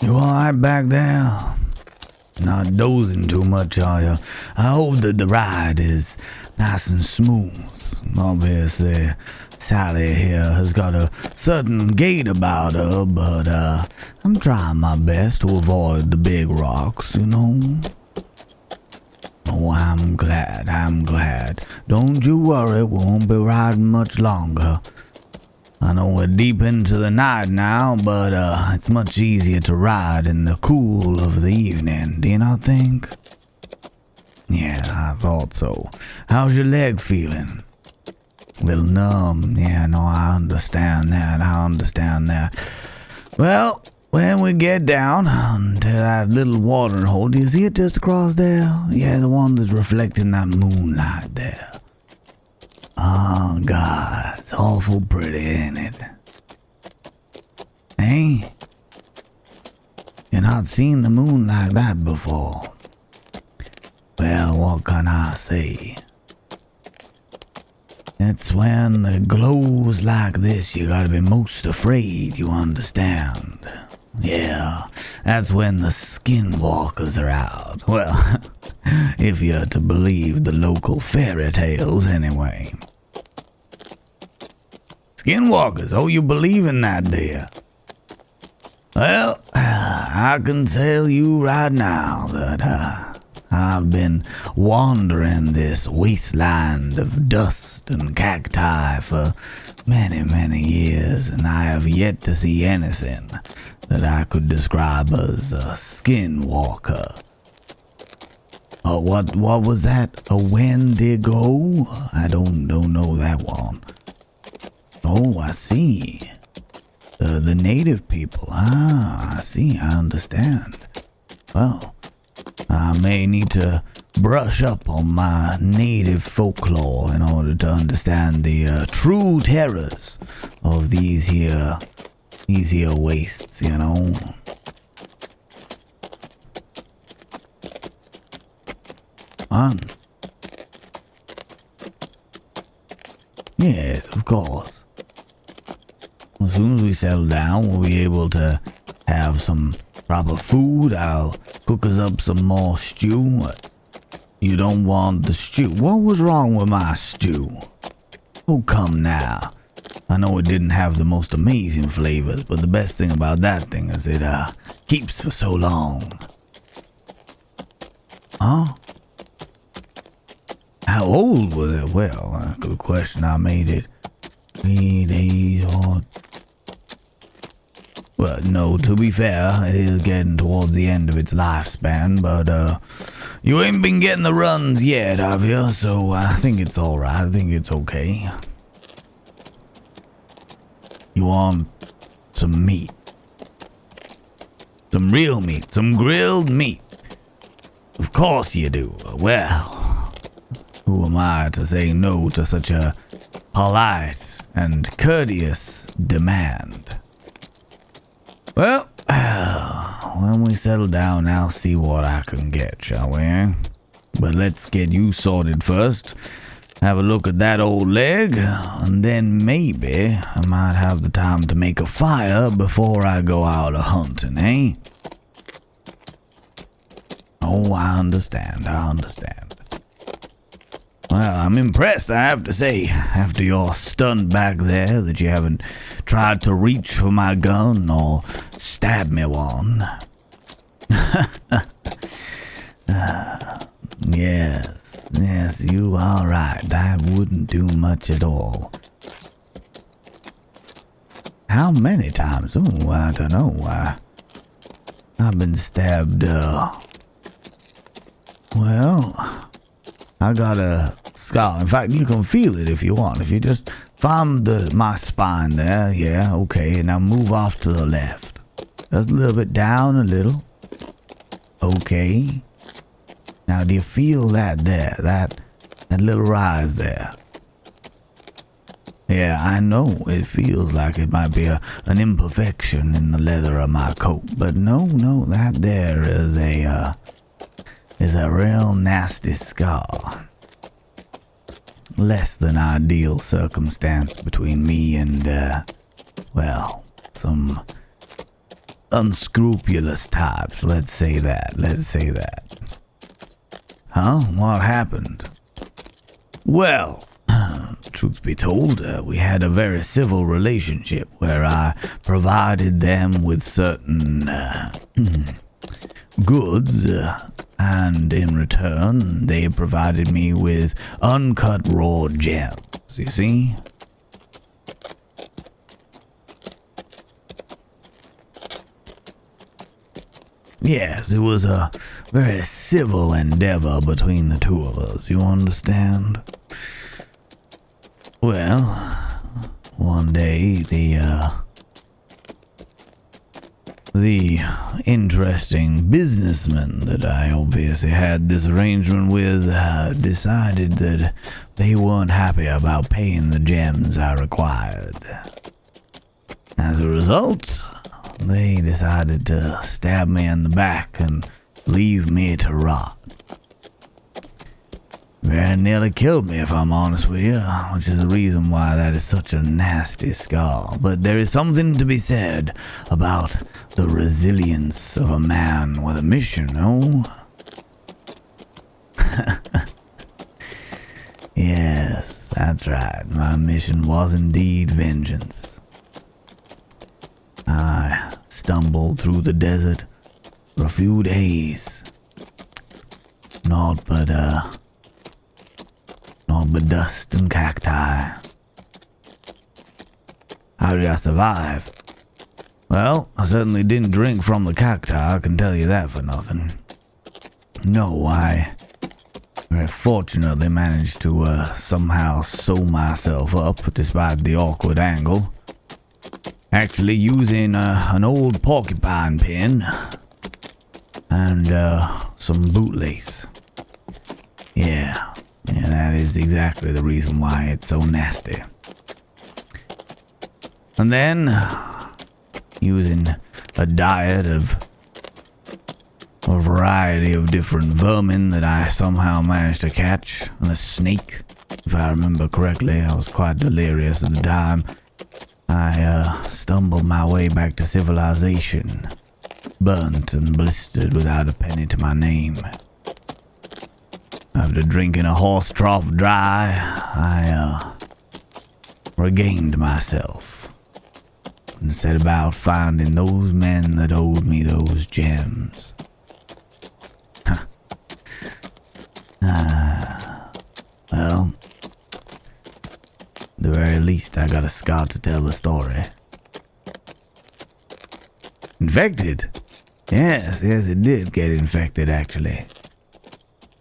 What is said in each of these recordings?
You alright back there? Not dozing too much, are you? I hope that the ride is nice and smooth. Obviously, Sally here has got a certain gait about her, but I'm trying my best to avoid the big rocks, you know? Oh, I'm glad. Don't you worry, we won't be riding much longer. I know we're deep into the night now, but it's much easier to ride in the cool of the evening, do you not think? Yeah, I thought so. How's your leg feeling? A little numb. Yeah, no, I understand that. Well, when we get down to that little watering hole, do you see it just across there? Yeah, the one that's reflecting that moonlight there. Oh, God, it's awful pretty, ain't it? Hey? You've not seen the moon like that before. Well, what can I say? It's when it glows like this you gotta be most afraid, you understand? Yeah, that's when the skinwalkers are out. Well, if you're to believe the local fairy tales anyway. Skinwalkers, oh, you believe in that, dear? Well, I can tell you right now that I've been wandering this wasteland of dust and cacti for many, many years, and I have yet to see anything that I could describe as a skinwalker. Oh, what was that? A Wendigo? I don't know that one. Oh, I see. The native people. Ah, I see. I understand. Well, I may need to brush up on my native folklore in order to understand the true terrors of these here wastes, you know. Fun. Yes, of course. As soon as we settle down, we'll be able to have some proper food. I'll cook us up some more stew. You don't want the stew? What was wrong with my stew? Oh, come now. I know it didn't have the most amazing flavors, but the best thing about that thing is it keeps for so long. Huh? How old was it? Well, good question. I made it 3 days or... Well, no, to be fair, it is getting towards the end of its lifespan, but you ain't been getting the runs yet, have you? So I think it's alright. I think it's okay. You want some meat? Some real meat? Some grilled meat? Of course you do. Well, who am I to say no to such a polite and courteous demand? Well, when we settle down, I'll see what I can get, shall we? But let's get you sorted first. Have a look at that old leg, and then maybe I might have the time to make a fire before I go out a-hunting, eh? Oh, I understand. Well, I'm impressed, I have to say, after your stunt back there, that you haven't tried to reach for my gun or stab me one. Yes, you are right. That wouldn't do much at all. How many times? Oh, I don't know. I've been stabbed, well, I got a scar. In fact, you can feel it if you want. If you just find my spine there, yeah, okay. Now move off to the left. Just a little bit down a little. Okay. Now, do you feel that there? That little rise there? Yeah, I know it feels like it might be an imperfection in the leather of my coat, but no, that there is a real nasty scar. Less than ideal circumstance between me and, well, some unscrupulous types. Let's say that. Huh? What happened? Well, truth be told, we had a very civil relationship where I provided them with certain goods, and in return, they provided me with uncut raw gems, you see? Yes, it was a very civil endeavor between the two of us, you understand? Well, one day, the interesting businessman that I obviously had this arrangement with decided that they weren't happy about paying the gems I required. As a result, they decided to stab me in the back and leave me to rot. Very nearly killed me, if I'm honest with you, which is the reason why that is such a nasty scar. But there is something to be said about the resilience of a man with a mission, no? Yes, that's right. My mission was indeed vengeance. I stumbled through the desert for a few days. Naught but dust and cacti. How did I survive? Well, I certainly didn't drink from the cacti, I can tell you that for nothing. No, I very fortunately managed to somehow sew myself up despite the awkward angle. Actually using an old porcupine pin and some bootlace. Yeah, that is exactly the reason why it's so nasty. And then, using a diet of a variety of different vermin that I somehow managed to catch, and a snake, if I remember correctly. I was quite delirious at the time. I stumbled my way back to civilization, burnt and blistered without a penny to my name. After drinking a horse trough dry, I regained myself and set about finding those men that owed me those gems. Well, at the very least I got a scar to tell the story. Infected? Yes, it did get infected actually.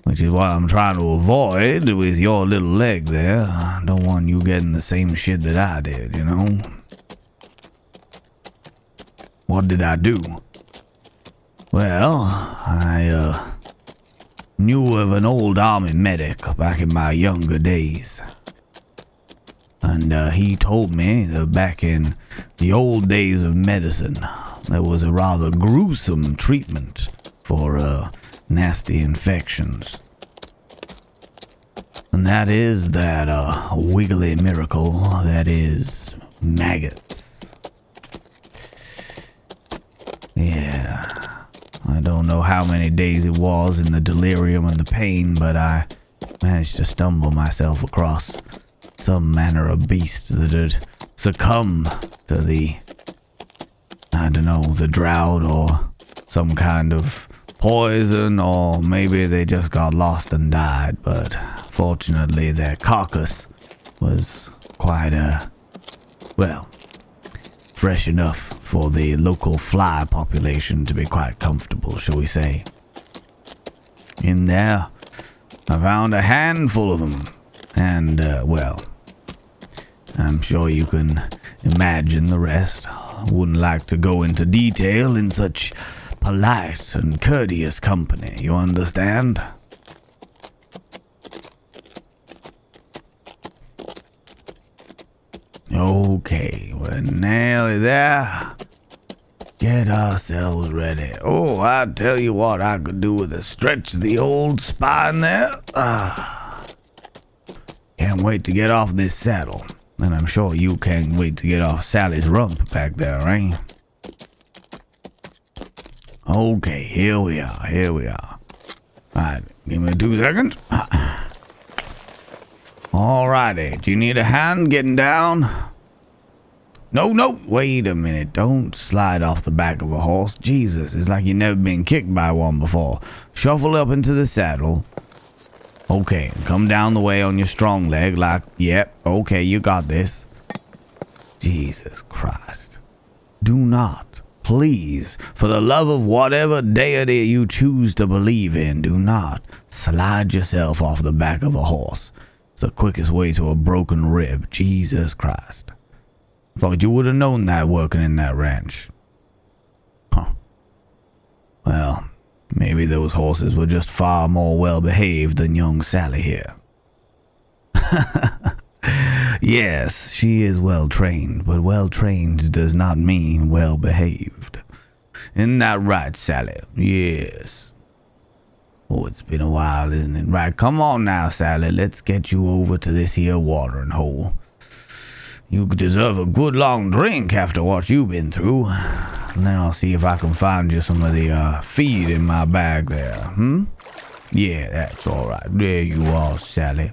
Which is what I'm trying to avoid with your little leg there. I don't want you getting the same shit that I did, you know? What did I do? Well, I knew of an old army medic back in my younger days. And he told me that back in the old days of medicine, there was a rather gruesome treatment for nasty infections. And that is that wiggly miracle that is maggots. Yeah, I don't know how many days it was in the delirium and the pain, but I managed to stumble myself across some manner of beast that had succumbed to the, I don't know, the drought or some kind of poison, or maybe they just got lost and died, but fortunately their carcass was quite, fresh enough for the local fly population to be quite comfortable, shall we say. In there, I found a handful of them, and, I'm sure you can imagine the rest. I wouldn't like to go into detail in such polite and courteous company, you understand? Okay, we're nearly there. Get ourselves ready. Oh, I tell you what I could do with a stretch of the old spine there. Can't wait to get off this saddle. And I'm sure you can't wait to get off Sally's rump back there, eh? Okay, here we are. Alright, give me 2 seconds. Alrighty, do you need a hand getting down? No, wait a minute. Don't slide off the back of a horse. Jesus, it's like you've never been kicked by one before. Shuffle up into the saddle. Okay, come down the way on your strong leg like, yep, okay, you got this. Jesus Christ. Do not, please, for the love of whatever deity you choose to believe in, do not slide yourself off the back of a horse. It's the quickest way to a broken rib. Jesus Christ. Thought you would have known that working in that ranch. Huh. Well, maybe those horses were just far more well-behaved than young Sally here. Yes, she is well-trained, but well-trained does not mean well-behaved. Isn't that right, Sally? Yes. Oh, it's been a while, isn't it? Right, come on now, Sally. Let's get you over to this here watering hole. You deserve a good long drink after what you've been through. And then I'll see if I can find you some of the feed in my bag there. Yeah, that's all right. There you are, Sally.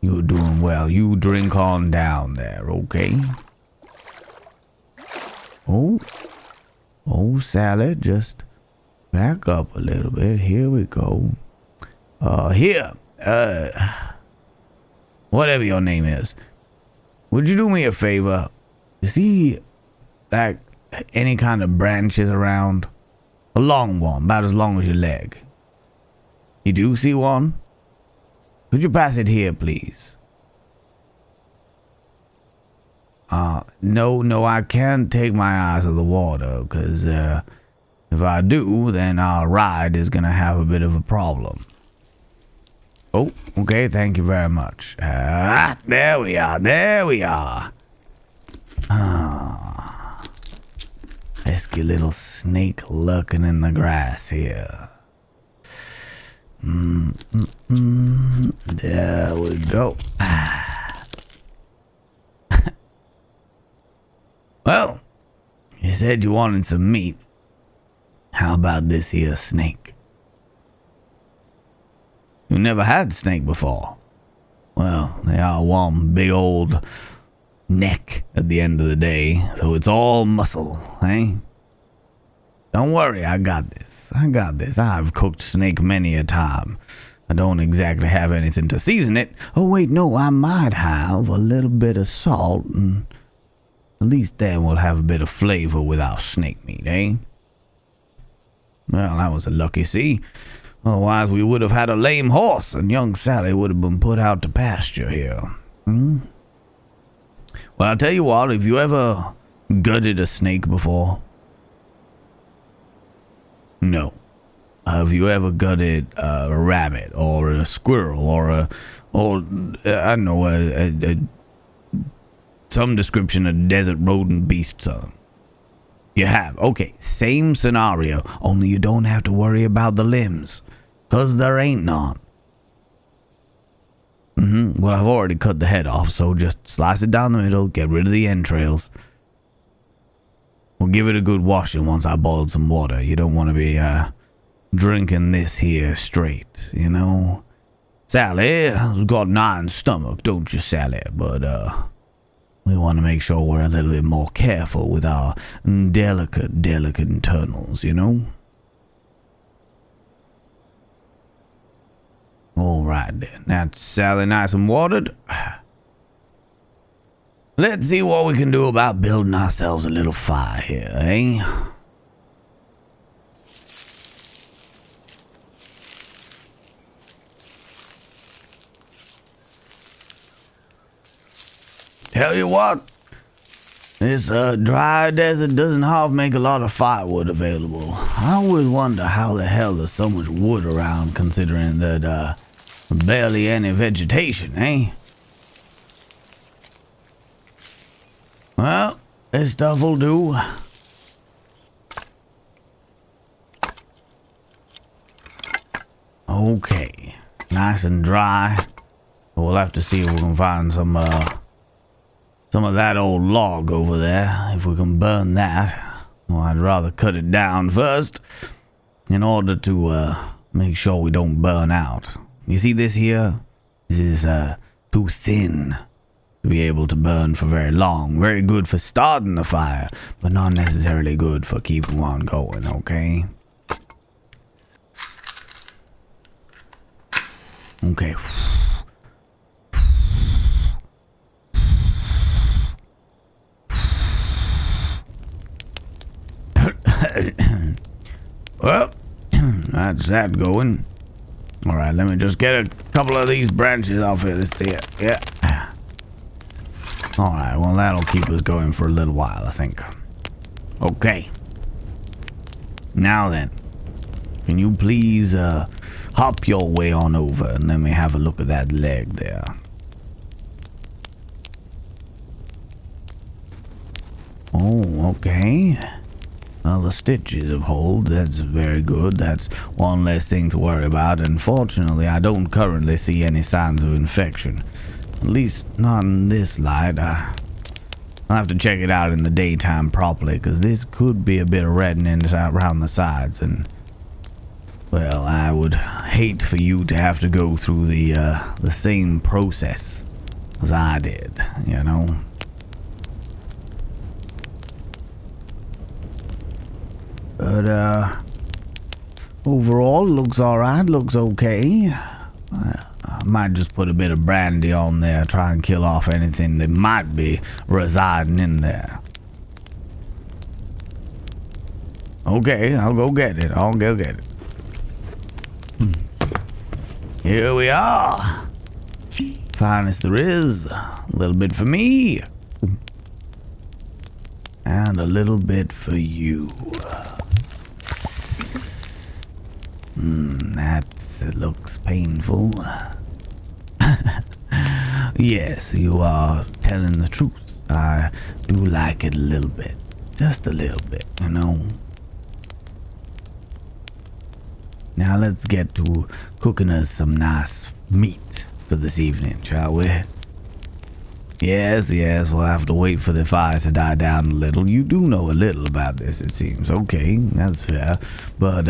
You're doing well. You drink on down there, okay? Oh, Sally, just back up a little bit. Here we go. Whatever your name is. Would you do me a favor? You see, like, any kind of branches around? A long one, about as long as your leg. You do see one? Could you pass it here, please? No, I can't take my eyes off the water, because, if I do, then our ride is gonna have a bit of a problem. Oh, okay, thank you very much. There we are. Pesky little snake lurking in the grass here. There we go. Well, you said you wanted some meat. How about this here snake? You never had snake before. Well, they are one big old neck at the end of the day, so it's all muscle, eh? Don't worry, I got this. I've cooked snake many a time. I don't exactly have anything to season it. Oh wait, no, I might have a little bit of salt, and at least then we'll have a bit of flavor with our snake meat, eh? Well, that was a lucky see. Otherwise, we would have had a lame horse, and young Sally would have been put out to pasture here. Well, I'll tell you what, have you ever gutted a snake before? No. Have you ever gutted a rabbit, or a squirrel, or I don't know, some description of desert rodent beast? You have. Okay, same scenario, only you don't have to worry about the limbs. 'Cause there ain't none. Well, I've already cut the head off, so just slice it down the middle, get rid of the entrails. We'll give it a good washing once I boiled some water. You don't want to be, drinking this here straight, you know? Sally's got an iron stomach, don't you, Sally? But, we want to make sure we're a little bit more careful with our delicate internals, you know? Alright then, that's Sally nice and watered. Let's see what we can do about building ourselves a little fire here, eh? Tell you what, this dry desert doesn't half make a lot of firewood available. I always wonder how the hell there's so much wood around, considering that barely any vegetation, eh? Well, this stuff will do. Okay, nice and dry. We'll have to see if we can find some of that old log over there, if we can burn that. Well, I'd rather cut it down first in order to make sure we don't burn out. You see this here? This is too thin to be able to burn for very long. Very good for starting the fire, but not necessarily good for keeping on going, okay? Okay. Well, that's that going. Alright, let me just get a couple of these branches off of this there. Yeah. Alright, well that'll keep us going for a little while, I think. Okay. Now then, can you please hop your way on over and let me have a look at that leg there. Oh, okay. Well, the stitches have hold. That's very good. That's one less thing to worry about. Unfortunately, I don't currently see any signs of infection. At least not in this light. I'll have to check it out in the daytime properly, because this could be a bit of reddening around the sides, and well, I would hate for you to have to go through the same process as I did, you know. But overall, looks alright, looks okay. I might just put a bit of brandy on there, try and kill off anything that might be residing in there. Okay, I'll go get it. I'll go get it. Here we are. Finest there is. A little bit for me. And a little bit for you. That looks painful. Yes, you are telling the truth. I do like it a little bit. Just a little bit, you know. Now let's get to cooking us some nice meat for this evening, shall we? Yes, we'll have to wait for the fire to die down a little. You do know a little about this, it seems. Okay, that's fair. But,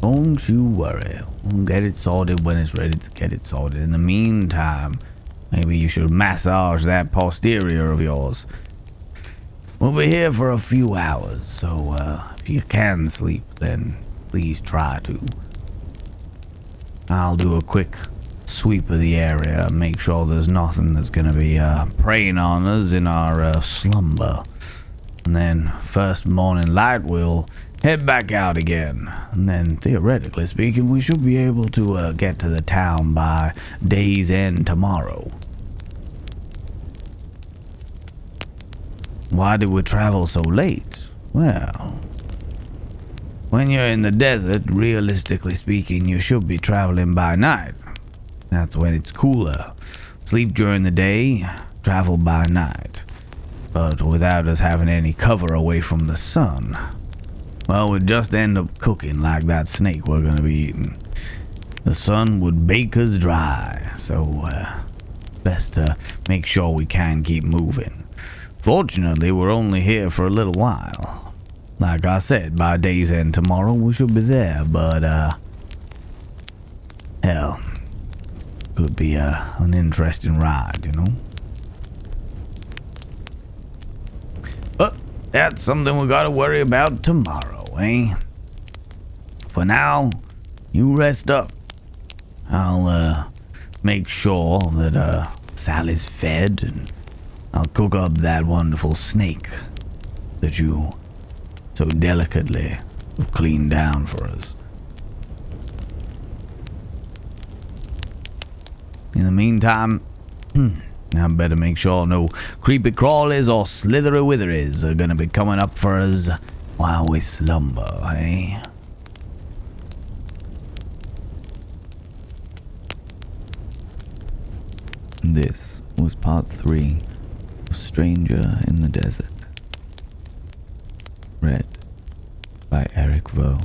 don't you worry. We'll get it sorted when it's ready to get it sorted. In the meantime, maybe you should massage that posterior of yours. We'll be here for a few hours, so, if you can sleep, then please try to. I'll do a quick sweep of the area, make sure there's nothing that's gonna be preying on us in our slumber. And then first morning light we'll head back out again. And then theoretically speaking, we should be able to get to the town by day's end tomorrow. Why did we travel so late? Well, when you're in the desert, realistically speaking, you should be traveling by night. That's when it's cooler. Sleep during the day, travel by night. But without us having any cover away from the sun, well, we'd just end up cooking like that snake we're gonna be eating. The sun would bake us dry, so best to make sure we can keep moving. Fortunately, we're only here for a little while. Like I said, by day's end tomorrow we should be there, but hell, could be an interesting ride, you know. But that's something we gotta worry about tomorrow, eh? For now, you rest up. I'll make sure that Sally's fed, and I'll cook up that wonderful snake that you so delicately have cleaned down for us. In the meantime, I better make sure no creepy crawlies or slithery witheries are gonna be coming up for us while we slumber, eh? This was part 3 of Stranger in the Desert. Read by Eric Vo.